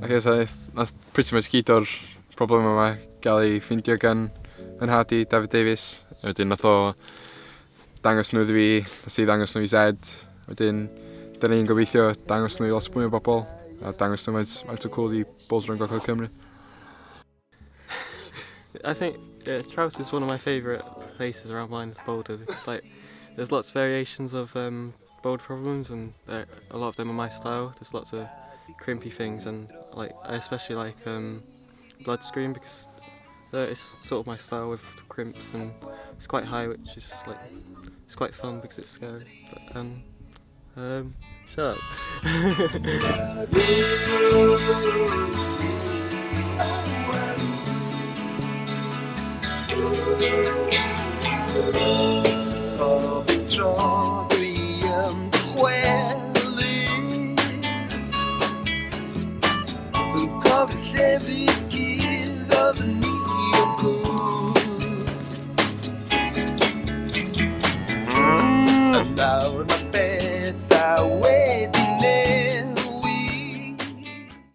Okay, so nath pretty much gyd o'r problem yma gael ei ffindio gan yn nhad i David Davies. Wedyn nath o dangos nhw iddi fi, nath i ddangos nhw i Zed. Wedyn, da ni'n gobeithio dangos nhw i lot mwy o bobl a dangos nhw faint o cool i bouldering yn Gogledd Cymru. I think Trout is one of my favourite places around Lyons Boulder because there's lots of variations of boulder problems and a lot of them are my style. There's lots of crimpy things and I especially like blood screen because it's sort of my style with crimps and it's quite high, which is it's quite fun because it's scary. But shut up.